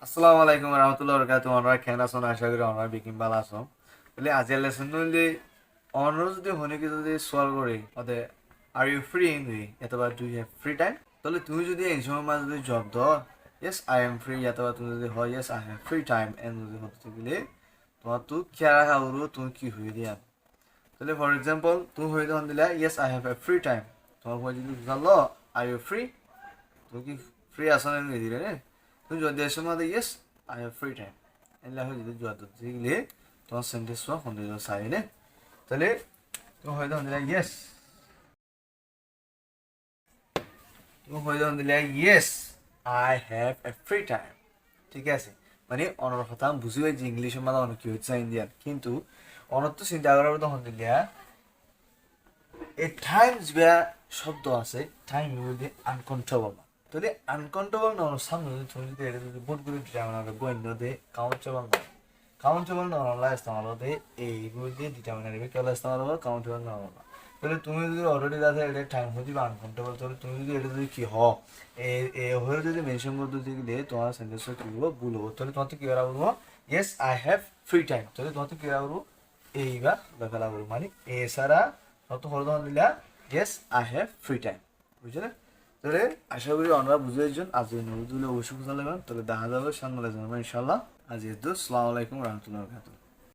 আসসালামু আলাইকুম রহমতুল্লাহ বরকাতুহ আমরা কেন আছো আশা করি আমরা বিকিম ভালো আছো বলে আজের লেসন হইলে অন্য যদি হনে কি যদি সলভ করি ওদের are you free in the অথবা do you have free time তাহলে তুমি যদি এই সময় মাঝে যদি জব দাও ইয়েস আই এম ফ্রি অথবা তুমি যদি হয় yes I have free time and যদি হতে গেলে তোমার তো খেয়াল রাখা হলো তুমি কি হয়ে দিয়া তাহলে ফর এক্সাম্পল তুমি হয়ে তখন দিলা yes I have a free time তোমার হয়ে যদি জানলো আর ইউ ফ্রি তুমি কি ফ্রি আসো না দিলে রে তুমি যদি এসে মাঝে yes I have free time এলে হয়ে যদি জোয়াদ দিলে তোমার সেন্টেন্স ফোন দিল সাইনে তাহলে তুমি হয়ে তখন দিলা ইয়েস তুমি হয়ে তখন দিলা yes I have a free time ঠিক আছে মানে অনর কথা বুঝি পাই যে ইংলিশের মাঝে অনেক কি হচ্ছে ইন্ডিয়ান কিন্তু অনর তো চিন্তা করার তখন দিলা এ টাইমস বেয়া শব্দ আছে টাইম উইল আনকন্ট্রোলেবল তাহলে আনকন্ট্রোলেবল না সামনে যদি তুমি যদি এটা যদি বোধ করে দিতে আমার গোয়েন্দ দে কাউন্টেবল না কাউন্টেবল না হলা ইস্তেমাল হতে এই গুলো দিয়ে ডিটারমিনার হবে কেবল ইস্তেমাল হবে কাউন্টেবল না হলা তাহলে তুমি যদি অলরেডি দাদা এটা টাইম হয়ে যাবে আনকন্ট্রোলেবল তাহলে তুমি যদি এটা যদি কি হ এ হয়ে যদি মেনশন করতে দিলে তোমার সেন্টেন্স কি হবো ভুল হবো তাহলে তোমার তো কি করা বলবো yes I have free time তাহলে তোমার তো কি করা বলবো এইবার লেখা বলবো মানে এ ছাড়া অত হরদম দিলা yes I have free time বুঝলে তাহলে আশা করি আমরা বুঝে একজন আজ নজরুল অবশ্যই বুঝা লাগবেন তাহলে দেখা যাবে সামনে ইনশাল্লাহ আজ আসসালামু আলাইকুম রহমতুল্লাহ।